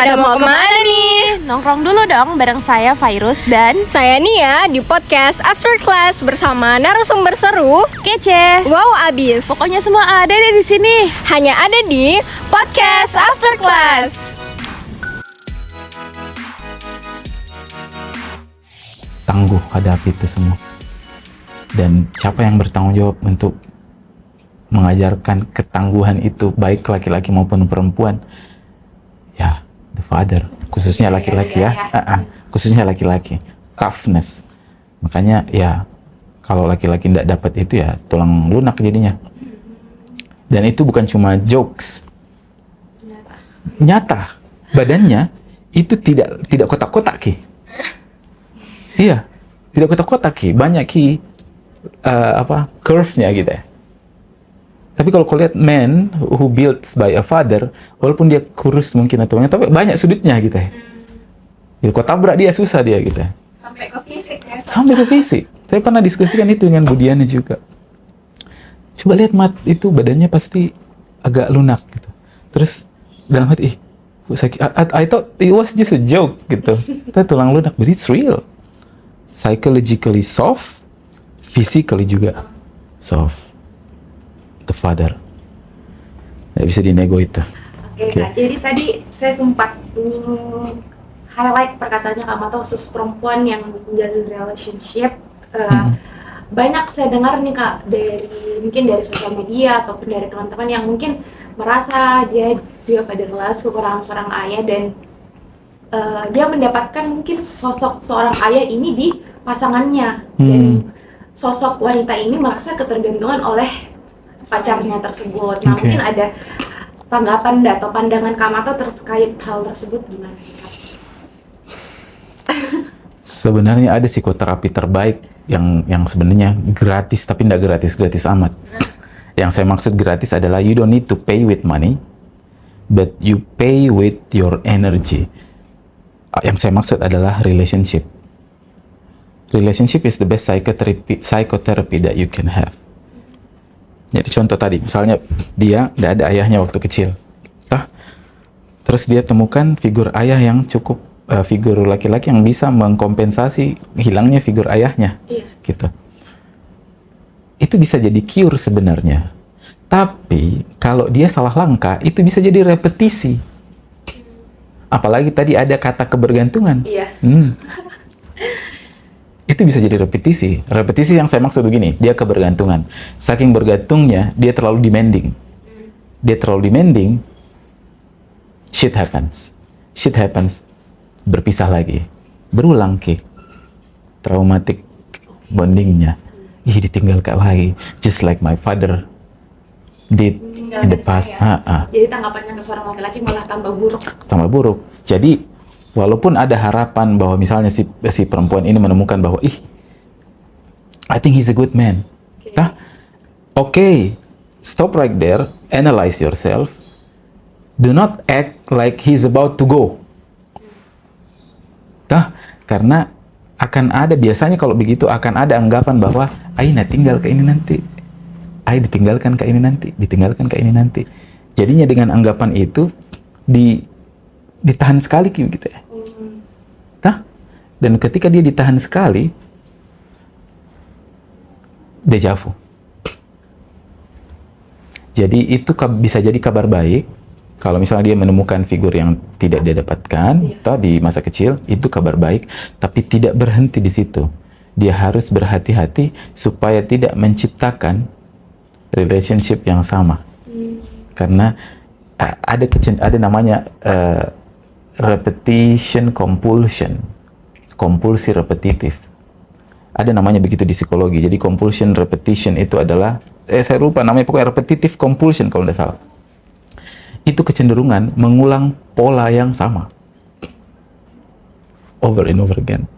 Pada mau kemana nih? Nongkrong dulu dong bareng saya Virus dan Saya Nia di podcast After Class bersama narasumber seru, Kece. wow abis. Pokoknya semua ada deh di sini. Hanya ada di podcast After Class. Tangguh hadapi itu semua. Dan siapa yang bertanggung jawab untuk mengajarkan ketangguhan itu, baik laki-laki maupun perempuan? Ya, the father, khususnya laki-laki ya. Khususnya laki-laki, toughness. Makanya ya, kalau laki-laki tidak dapat itu ya tulang lunak jadinya. Dan itu bukan cuma jokes, nyata badannya itu tidak kotak-kotak ki. Iya, tidak kotak-kotak ki, banyak ki curve-nya gitu ya. Tapi kalau kau lihat man who built by a father, walaupun dia kurus mungkin atau tapi banyak sudutnya gitu ya. Ya, kau tabrak dia susah dia gitu ya. Sampai ke fisik ya. Sampai ke fisik. Saya pernah diskusikan itu dengan Budiana juga. Coba lihat Mat, itu badannya pasti agak lunak gitu. Terus dalam hati, I thought it was just a joke gitu. Tapi tulang lunak, but it's real. Psychologically soft, physically juga soft. The father. Nggak bisa dinego itu. Oke, Kak. Jadi tadi saya sempat highlight perkataannya Kak Mato khusus perempuan yang menjalin relationship. Banyak saya dengar nih Kak mungkin dari sosial media ataupun dari teman-teman yang mungkin merasa dia fatherless, kekurangan seorang ayah, dan dia mendapatkan mungkin sosok seorang ayah ini di pasangannya, dan sosok wanita ini merasa ketergantungan oleh pacarnya tersebut. Nah, mungkin ada tanggapan atau pandangan Kak Mato terkait hal tersebut gimana sih Kak? Sebenarnya ada psikoterapi terbaik yang sebenarnya gratis, tapi tidak gratis amat. Yang saya maksud gratis adalah you don't need to pay with money, but you pay with your energy. Yang saya maksud adalah relationship. Relationship is the best psychotherapy that you can have. Jadi contoh tadi, misalnya dia tidak ada ayahnya waktu kecil. Terus dia temukan figur ayah yang cukup, figur laki-laki yang bisa mengkompensasi hilangnya figur ayahnya. Gitu. Itu bisa jadi cure sebenarnya. Tapi kalau dia salah langkah, itu bisa jadi repetisi. Apalagi tadi ada kata kebergantungan. Itu bisa jadi repetisi. Repetisi yang saya maksud begini, dia kebergantungan. Saking bergantungnya, dia terlalu demanding. Dia terlalu demanding, shit happens. Shit happens. Berpisah lagi. Berulang ke. Traumatic bondingnya. Ditinggalkan lagi. Just like my father did in the past. Jadi tanggapannya ke seorang laki-laki malah tambah buruk. Tambah buruk. Jadi walaupun ada harapan bahwa misalnya si perempuan ini menemukan bahwa I think he's a good man. Okay, stop right there, analyze yourself. Do not act like he's about to go. Karena akan ada, biasanya kalau begitu akan ada anggapan bahwa Aina tinggal ke ini nanti. Ai ditinggalkan ke ini nanti, ditinggalkan ke ini nanti. Jadinya dengan anggapan itu ditahan sekali gitu ya. Dan ketika dia ditahan sekali, deja vu. Jadi itu bisa jadi kabar baik. Kalau misalnya dia menemukan figur yang tidak dia dapatkan di masa kecil, itu kabar baik. Tapi tidak berhenti di situ. Dia harus berhati-hati supaya tidak menciptakan relationship yang sama. Karena ada namanya repetition compulsion. Kompulsi repetitif. Ada namanya begitu di psikologi. Jadi compulsion repetition itu adalah, saya lupa namanya, pokoknya repetitive compulsion kalau tidak salah. Itu kecenderungan mengulang pola yang sama. Over and over again.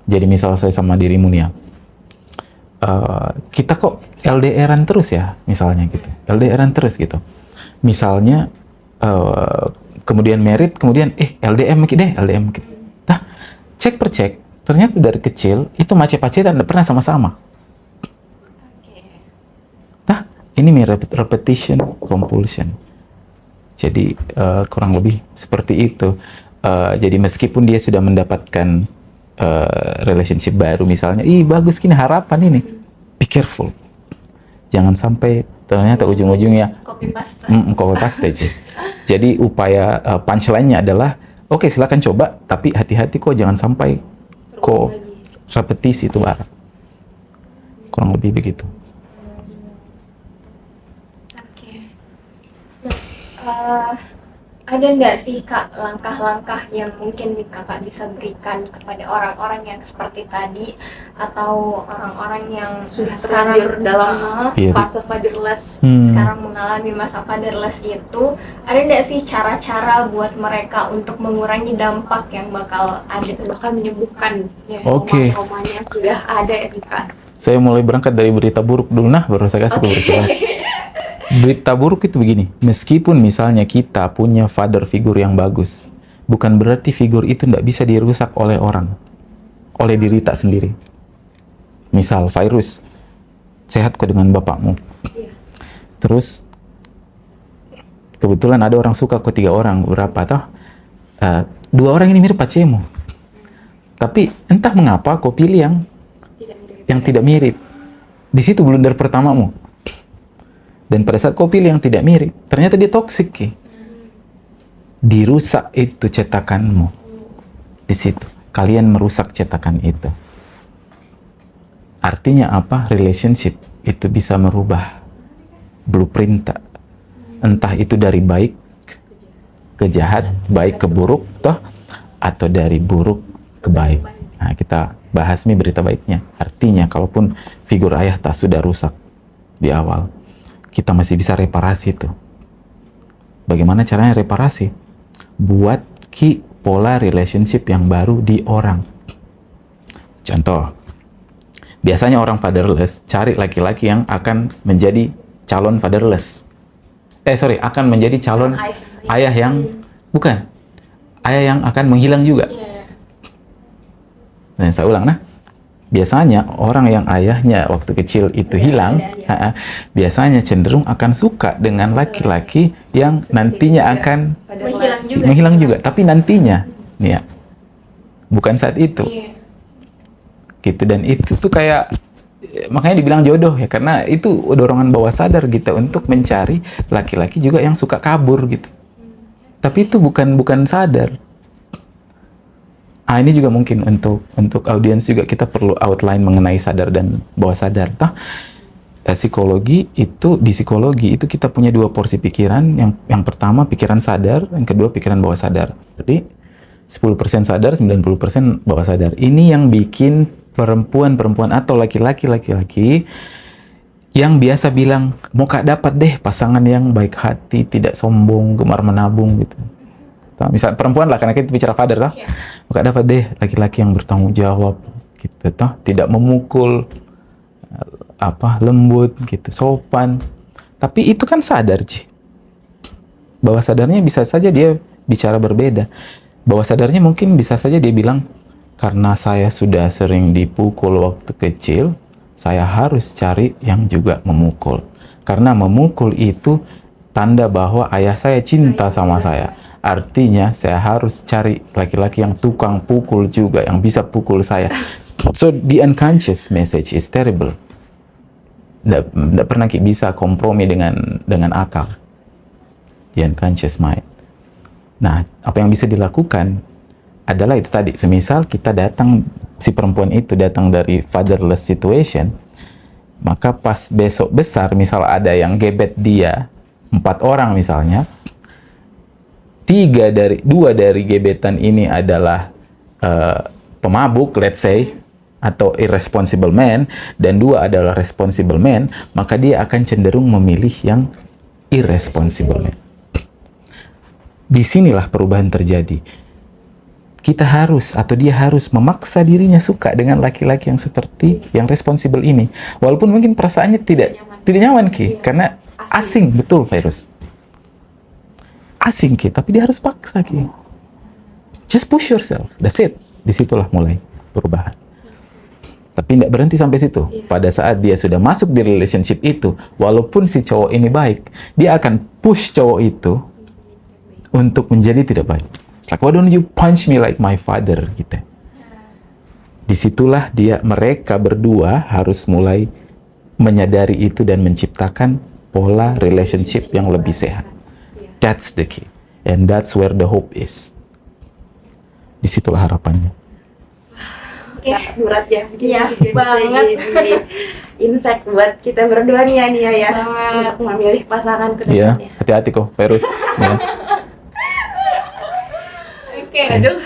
Jadi misal saya sama dirimu nih ya, kita kok LDR-an terus ya, misalnya gitu. LDR-an terus gitu. Misalnya, kemudian married, kemudian LDM deh, LDM gitu. Cek per cek, ternyata dari kecil itu macet-macetan tidak pernah sama-sama. Ini repetition compulsion. Jadi kurang lebih seperti itu. Jadi meskipun dia sudah mendapatkan relationship baru misalnya, bagus gini harapan ini, be careful. Jangan sampai ternyata ujung-ujungnya Copy paste. copy paste aja. Jadi upaya punchline-nya adalah, oke, silakan coba, tapi hati-hati kok jangan sampai kok repetisi itu barang. Kurang lebih begitu. Oke. Nah, ada nggak sih Kak langkah-langkah yang mungkin Kakak bisa berikan kepada orang-orang yang seperti tadi atau orang-orang yang Sudah sekarang terlanjur dalam Iya. fase fatherless. sekarang mengalami masa fatherless itu, ada nggak sih cara-cara buat mereka untuk mengurangi dampak yang bakal ada? Bahkan menyembuhkan ya, Oke. trauma-traumanya sudah ada ya Kak. Saya mulai berangkat dari berita buruk dulu, baru saya kasih ke berita baik. Berita buruk itu begini, meskipun misalnya kita punya father figure yang bagus, bukan berarti figur itu tidak bisa dirusak oleh orang, oleh diri tak sendiri. Misal, virus, sehat kok dengan bapakmu. Terus, kebetulan ada orang suka kok 3 orang, berapa toh? 2 orang ini mirip pacemu. Tapi entah mengapa kau pilih yang tidak mirip. Di situ blunder pertamamu. Dan pada saat kau pilih yang tidak mirip, ternyata dia toksik. Dirusak itu cetakanmu. Di situ. Kalian merusak cetakan itu. Artinya apa? Relationship itu bisa merubah blueprint. Entah itu dari baik ke jahat, baik ke buruk, toh, atau dari buruk ke baik. Nah, kita bahas nih berita baiknya. Artinya, kalaupun figur ayah tak sudah rusak di awal, kita masih bisa reparasi itu. Bagaimana caranya reparasi? Buat pola relationship yang baru di orang. Contoh, biasanya orang fatherless cari laki-laki yang akan menjadi calon fatherless. Akan menjadi calon ayah yang bukan. Ayah yang akan menghilang juga. Nah, saya ulang, biasanya orang yang ayahnya waktu kecil itu hilang, biasanya cenderung akan suka dengan laki-laki yang nantinya akan menghilang juga. Tapi nantinya, nih ya, bukan saat itu. Gitu, dan itu tuh kayak, makanya dibilang jodoh ya, karena itu dorongan bawah sadar kita untuk mencari laki-laki juga yang suka kabur gitu. Tapi itu bukan sadar. Ini juga mungkin untuk audiens juga kita perlu outline mengenai sadar dan bawah sadar. Di psikologi itu kita punya 2 porsi pikiran. Yang pertama pikiran sadar, yang kedua pikiran bawah sadar. Jadi 10% sadar, 90% bawah sadar. Ini yang bikin perempuan atau laki-laki yang biasa bilang, mau Kak dapat deh pasangan yang baik hati, tidak sombong, gemar menabung gitu. Misal perempuan lah, karena kita bicara father lah. Maka dapat deh laki-laki yang bertanggung jawab gitu, tidak memukul, lembut gitu, sopan. Tapi itu kan sadar, bawah sadarnya bisa saja dia bicara berbeda. Bawah sadarnya mungkin bisa saja dia bilang, karena saya sudah sering dipukul waktu kecil, saya harus cari yang juga memukul. Karena memukul itu tanda bahwa ayah saya cinta sama saya. Artinya saya harus cari laki-laki yang tukang pukul juga, yang bisa pukul saya. So the unconscious message is terrible. Nggak pernah bisa kompromi dengan akal. The unconscious mind. Nah, apa yang bisa dilakukan adalah itu tadi. Semisal si perempuan itu datang dari fatherless situation, maka pas besok besar, misal ada yang gebet dia 4 orang misalnya, 2 dari gebetan ini adalah pemabuk, let's say, atau irresponsible man, dan 2 adalah responsible man, maka dia akan cenderung memilih yang irresponsible man. Disinilah perubahan terjadi. Dia harus memaksa dirinya suka dengan laki-laki yang seperti yang responsible ini. Walaupun mungkin perasaannya tidak nyaman, karena asing, betul, virus. Asing, tapi dia harus paksa, Just push yourself, that's it. Disitulah mulai perubahan. Tapi tidak berhenti sampai situ. Pada saat dia sudah masuk di relationship itu, walaupun si cowok ini baik, dia akan push cowok itu untuk menjadi tidak baik. It's like, why don't you punch me like my father, gitu. Disitulah mereka berdua harus mulai menyadari itu dan menciptakan pola relationship yang lebih sehat. That's the key. And that's where the hope is. Disitulah harapannya. Sangat berat ya. Iya, banget. Jadi insight buat kita berdua nih ya Nia ya. Banget. Untuk memilih pasangan ke Iya, depannya. hati-hati kok, Virus. Ya. Oke. Aduh.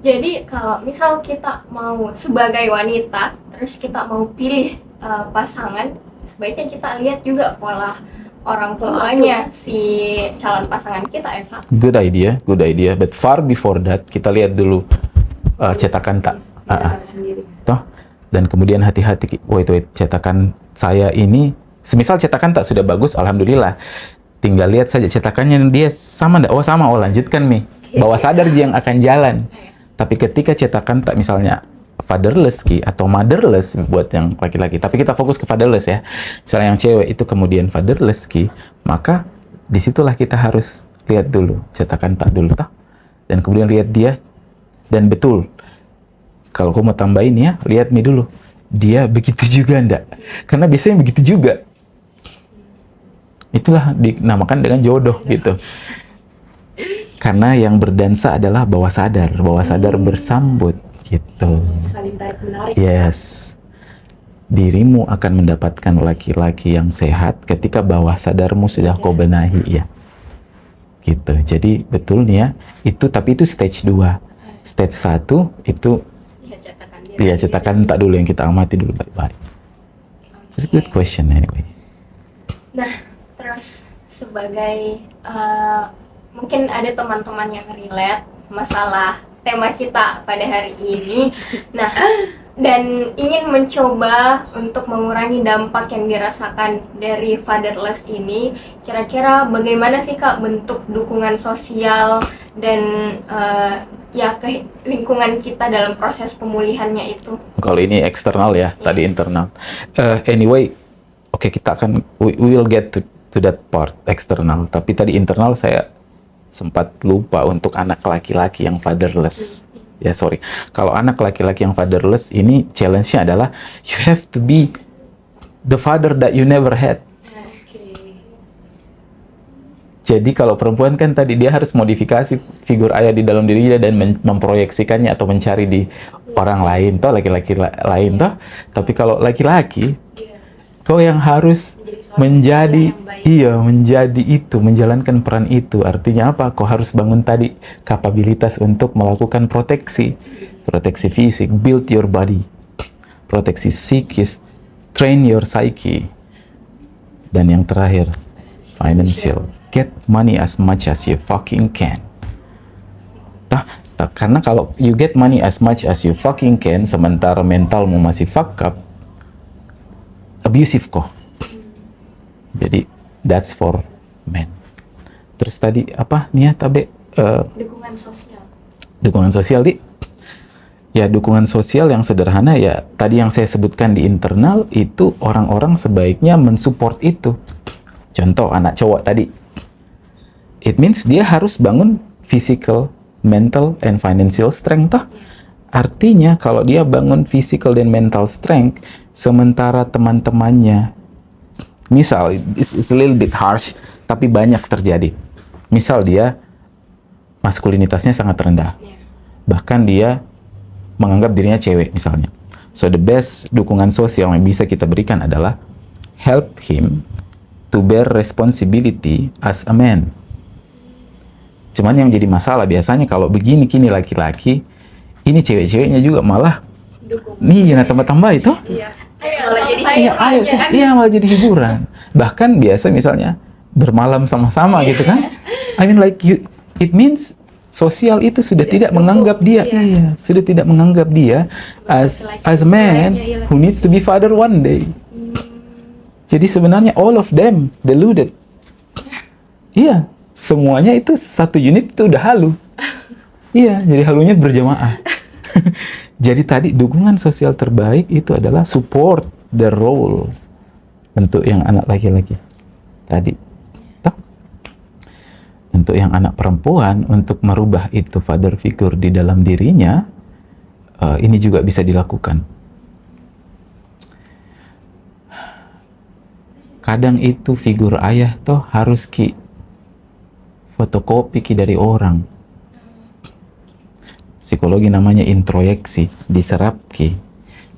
Jadi kalau misal kita mau sebagai wanita, terus kita mau pilih pasangan, sebaiknya kita lihat juga pola orang tuanya si calon pasangan kita ya Kak. Good idea. But far before that, kita lihat dulu cetakan tak. Sendiri. Toh, dan kemudian hati-hati. Wait, cetakan saya ini, semisal cetakan tak sudah bagus, alhamdulillah. Tinggal lihat saja cetakannya dia sama enggak? Oh sama, lanjutkan nih. Bawah sadar dia yang akan jalan. Tapi ketika cetakan tak misalnya fatherless atau motherless buat yang laki-laki, tapi kita fokus ke fatherless ya. Misalnya yang cewek itu kemudian fatherless maka disitulah kita harus lihat dulu cetakan tak dulu toh. Dan kemudian lihat dia, dan betul. Kalau kamu mau tambahin ya, lihat nih dulu. Dia begitu juga enggak? Karena biasanya begitu juga. Itulah dinamakan dengan jodoh gitu. Karena yang berdansa adalah bawah sadar bersambut gitu. Saling tarik menarik. Yes. Dirimu akan mendapatkan laki-laki yang sehat ketika bawah sadarmu sudah kau benahi ya. Gitu. Jadi betul nih ya, tapi itu stage 2. Stage 1 itu cetakan tak dulu yang kita amati dulu baik-baik. It's a good question anyway. Nah, terus sebagai mungkin ada teman-teman yang relate masalah tema kita pada hari ini. Nah, dan ingin mencoba untuk mengurangi dampak yang dirasakan dari fatherless ini. Kira-kira bagaimana sih Kak bentuk dukungan sosial dan ke lingkungan kita dalam proses pemulihannya itu? Kalau ini eksternal ya, tadi internal. Anyway, kita akan we will get to that part eksternal. Tapi tadi internal saya sempat lupa untuk anak laki-laki yang fatherless. Ya sorry, kalau anak laki-laki yang fatherless ini challenge-nya adalah you have to be the father that you never had. Jadi kalau perempuan kan tadi dia harus modifikasi figur ayah di dalam dirinya dan memproyeksikannya atau mencari di orang lain toh, laki-laki lain toh. Tapi kalau laki-laki, kau yang harus menjadi menjalankan peran itu. Artinya apa? Kau harus bangun tadi kapabilitas untuk melakukan proteksi fisik, build your body, proteksi psikis, train your psyche, dan yang terakhir financial. Get money as much as you fucking can. Karena kalau you get money as much as you fucking can, sementara mentalmu masih fuck up, abusive kok. Jadi that's for men. Terus tadi apa nih ya Tabe? Dukungan sosial. Dukungan sosial ya, dukungan sosial yang sederhana ya tadi yang saya sebutkan di internal itu orang-orang sebaiknya mensupport itu. Contoh anak cowok tadi, it means dia harus bangun physical, mental, and financial strength toh. Artinya kalau dia bangun physical dan mental strength, sementara teman-temannya, misal it's a little bit harsh, tapi banyak terjadi. Misal dia maskulinitasnya sangat rendah, bahkan dia menganggap dirinya cewek misalnya. So the best dukungan sosial yang bisa kita berikan adalah help him to bear responsibility as a man. Cuman yang jadi masalah biasanya kalau begini kini laki-laki, ini cewek-ceweknya juga malah nih tambah-tambah itu. Malah jadi hiburan. Bahkan biasa misalnya bermalam sama-sama gitu kan. I mean like it means sosial itu sudah tidak menganggap dia, sudah tidak menganggap dia as a man who needs to be father one day. Jadi sebenarnya all of them deluded. Iya, semuanya itu satu unit itu udah halu. Iya, jadi halunya berjamaah. Jadi tadi dukungan sosial terbaik itu adalah support the role untuk yang anak laki-laki tadi. Untuk yang anak perempuan, untuk merubah itu father figure di dalam dirinya, ini juga bisa dilakukan. Kadang itu figur ayah toh harus fotokopi dari orang. Psikologi namanya introyeksi, diserap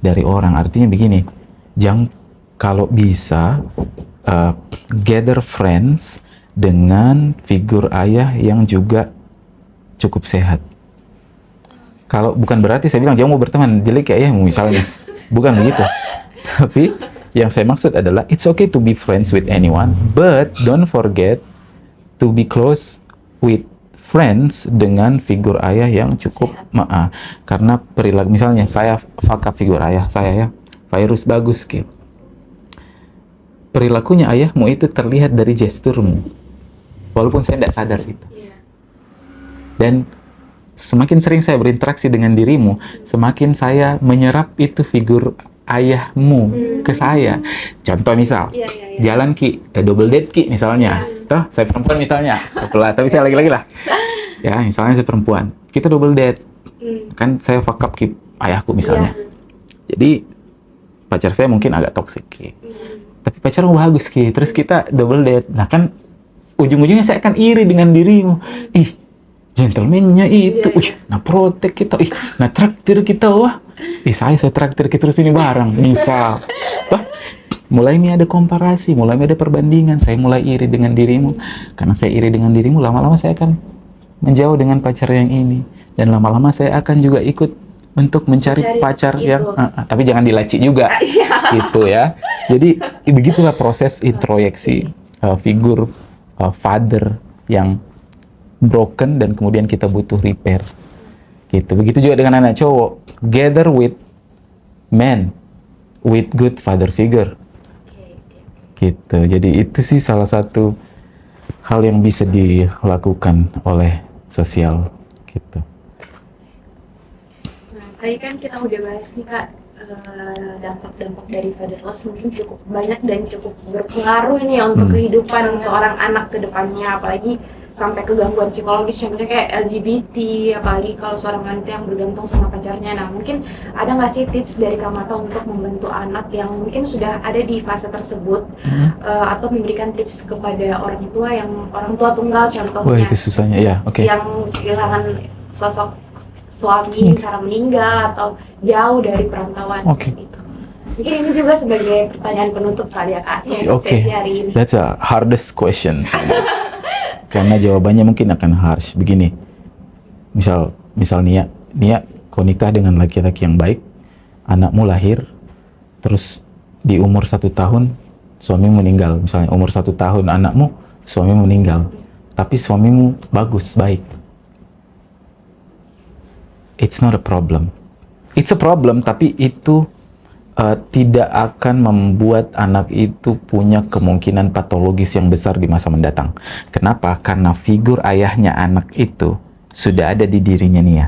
dari orang. Artinya begini, jangan kalau bisa gather friends dengan figur ayah yang juga cukup sehat. Kalau bukan berarti saya bilang jangan mau berteman jelek ya ayahmu misalnya, bukan begitu. Tapi yang saya maksud adalah it's okay to be friends with anyone, but don't forget to be close with friends dengan figur ayah yang cukup karena perilaku, misalnya saya fakap figur ayah saya ya, Virus bagus perilakunya ayahmu itu terlihat dari gesturmu, walaupun saya tidak sadar itu. Dan semakin sering saya berinteraksi dengan dirimu, semakin saya menyerap itu figur ayahmu ke saya. Contoh misal, jalan double date misalnya. Toh, saya perempuan misalnya, tapi saya lagi-lagi lah. Ya, misalnya saya perempuan, kita double date. Kan saya fuck up ayahku misalnya. Jadi pacar saya mungkin agak toksik tapi pacar bagus terus kita double date. Nah kan ujung-ujungnya saya akan iri dengan dirimu. Ih, gentleman-nya itu, nah protek kita, nah traktir kita, wah, saya traktir kita terus ini bareng, misal. Mulai ada komparasi, mulai ada perbandingan, saya mulai iri dengan dirimu. Karena saya iri dengan dirimu, lama-lama saya akan menjauh dengan pacar yang ini. Dan lama-lama saya akan juga ikut untuk mencari pacar itu. Yang tapi jangan dilaci juga gitu ya. Jadi begitulah proses introyeksi figur father yang broken dan kemudian kita butuh repair gitu. Begitu juga dengan anak cowok, gather with men with good father figure gitu. Jadi itu sih salah satu hal yang bisa dilakukan oleh sosial gitu. Tadi kan kita udah bahas nih Kak, dampak-dampak dari fatherless mungkin cukup banyak dan cukup berpengaruh nih untuk kehidupan seorang anak ke depannya, apalagi sampai ke gangguan psikologis, contohnya kayak LGBT, apalagi kalau seorang wanita yang bergantung sama pacarnya. Nah mungkin ada nggak sih tips dari Kak Mata untuk membantu anak yang mungkin sudah ada di fase tersebut, atau memberikan tips kepada orang tua tunggal contohnya. Wah itu susahnya ya, oke. Yang kehilangan sosok suami cara meninggal atau jauh dari perantauan itu. Mungkin ini juga sebagai pertanyaan penutup kali ya Kak, sesi hari ini. That's a hardest question. Karena jawabannya mungkin akan harsh. Begini, misal Nia kau nikah dengan laki-laki yang baik, anakmu lahir, terus di umur 1 tahun suamimu meninggal. Misalnya umur 1 tahun anakmu, suamimu meninggal, tapi suamimu bagus, baik. It's not a problem. It's a problem, tapi itu tidak akan membuat anak itu punya kemungkinan patologis yang besar di masa mendatang. Kenapa? Karena figur ayahnya anak itu sudah ada di dirinya Nia.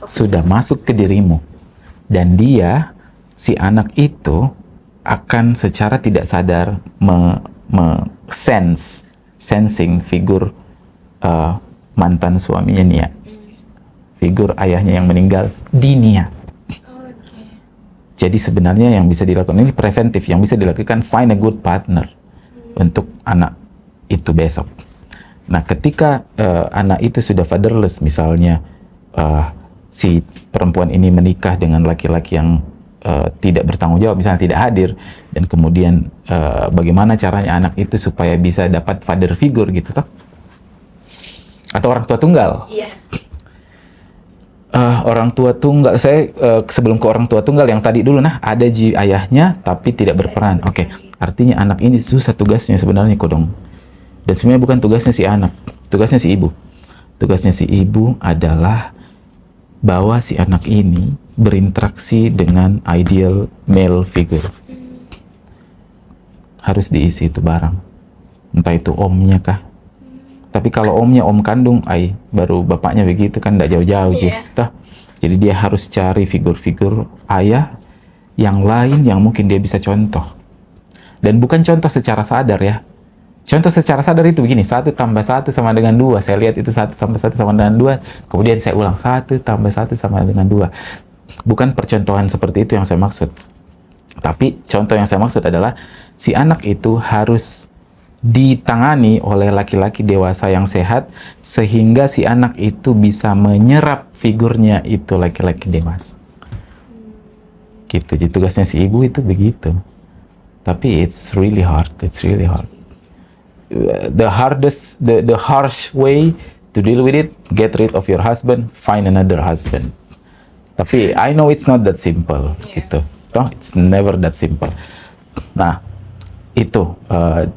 Sudah masuk ke dirimu. Dan si anak itu akan secara tidak sadar sensing figur mantan suaminya Nia, figur ayahnya yang meninggal di Nia. Jadi sebenarnya yang bisa dilakukan ini preventif, yang bisa dilakukan find a good partner untuk anak itu besok. Nah ketika anak itu sudah fatherless, misalnya si perempuan ini menikah dengan laki-laki yang tidak bertanggung jawab, misalnya tidak hadir, dan kemudian bagaimana caranya anak itu supaya bisa dapat father figure gitu toh? Atau orang tua tunggal. Orang tua tunggal, saya sebelum ke orang tua tunggal yang tadi dulu, ada ayahnya tapi tidak berperan. Oke. Artinya anak ini susah tugasnya sebenarnya kodong. Dan sebenarnya bukan tugasnya si anak, tugasnya si ibu. Tugasnya si ibu adalah bahwa si anak ini berinteraksi dengan ideal male figure. Harus diisi itu barang. Entah itu omnya kah. Tapi kalau omnya om kandung, baru bapaknya begitu kan tidak jauh-jauh Jadi dia harus cari figur-figur ayah yang lain yang mungkin dia bisa contoh. Dan bukan contoh secara sadar ya. Contoh secara sadar itu begini, 1 tambah 1 sama dengan 2. Saya lihat itu 1 tambah 1 sama dengan 2. Kemudian saya ulang 1 tambah 1 sama dengan 2. Bukan percontohan seperti itu yang saya maksud. Tapi contoh yang saya maksud adalah si anak itu harus ditangani oleh laki-laki dewasa yang sehat sehingga si anak itu bisa menyerap figurnya itu laki-laki dewasa. Gitu. Jadi tugasnya si ibu itu begitu. Tapi it's really hard. The harsh way to deal with it, get rid of your husband, find another husband. Tapi I know it's not that simple, gitu. Toh, it's never that simple. Nah, itu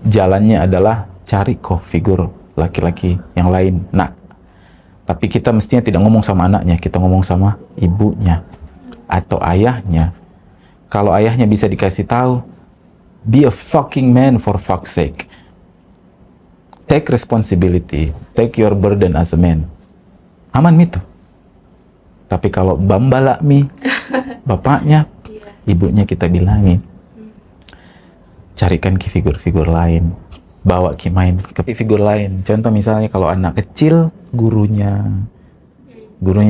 jalannya adalah cari kok figur laki-laki yang lain. Nah, tapi kita mestinya tidak ngomong sama anaknya, kita ngomong sama ibunya atau ayahnya. Kalau ayahnya bisa dikasih tahu, be a fucking man for fuck's sake. Take responsibility, take your burden as a man. Aman itu. Tapi kalau bambalakmi, bapaknya, ibunya kita bilangin, carikan ki figur-figur lain, bawa ki main ke figur lain. Contoh misalnya kalau anak kecil, gurunya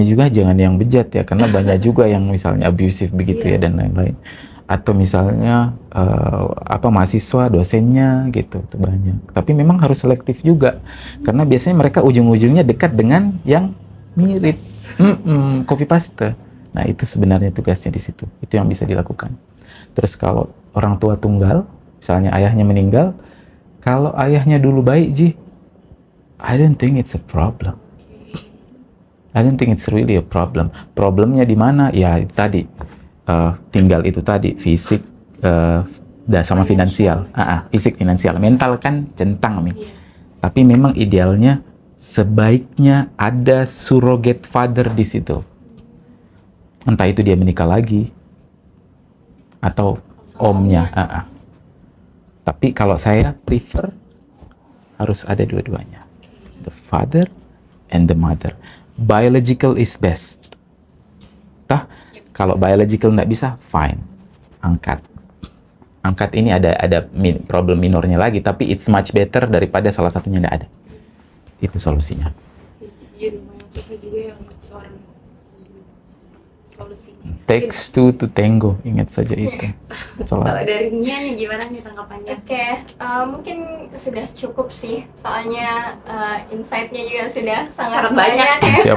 juga jangan yang bejat ya, karena banyak juga yang misalnya abusive begitu ya dan lain-lain. Atau misalnya mahasiswa, dosennya gitu, itu banyak. Tapi memang harus selektif juga, karena biasanya mereka ujung-ujungnya dekat dengan yang mirip, copy paste. Nah itu sebenarnya tugasnya di situ, itu yang bisa dilakukan. Terus kalau orang tua tunggal, misalnya ayahnya meninggal, kalau ayahnya dulu baik Ji, I don't think it's a problem. I don't think it's really a problem. Problemnya di mana? Ya tadi. Tinggal itu tadi, fisik sama finansial. Fisik, finansial, mental kan centang nih. Tapi memang idealnya sebaiknya ada surrogate father di situ. Entah itu dia menikah lagi atau omnya. Tapi kalau saya prefer harus ada dua-duanya. The father and the mother. Biological is best. Kalau biological nggak bisa, fine, angkat. Angkat ini ada problem minornya lagi, tapi it's much better daripada salah satunya nggak ada. Itu solusinya. Jadi lumayan susah juga ya untuk seorang solusinya. Takes two to tango, ingat saja itu. Kalau dari Nia nih gimana nih tanggapannya? Oke, mungkin sudah cukup sih, soalnya insight-nya juga sudah sangat banyak. ya.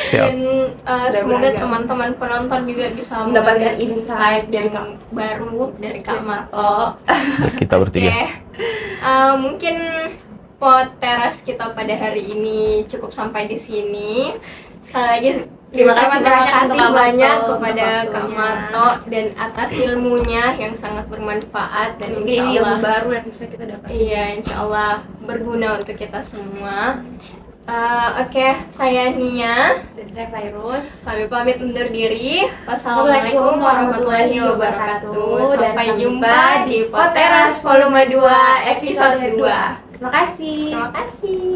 Siap. Dan semoga beragam. teman-teman penonton juga bisa Mendapatkan mendapatkan insight insight yang baru dari Kak Mato. Kita bertiga. Oke, mungkin podcast kita pada hari ini cukup sampai di sini. Sekali lagi Terima kasih banyak untuk kepada waktunya. Kak Mato dan atas ilmunya yang sangat bermanfaat dan Mungkin insya ini ilmu Allah baru yang bisa kita dapat. iya insya Allah berguna untuk kita semua. Oke, saya Nia. Dan saya Virus. Kami pamit undur diri. Wassalamualaikum warahmatullahi wabarakatuh. Sampai jumpa di Poteras Volume 2 episode 2. Terima kasih. Terima kasih.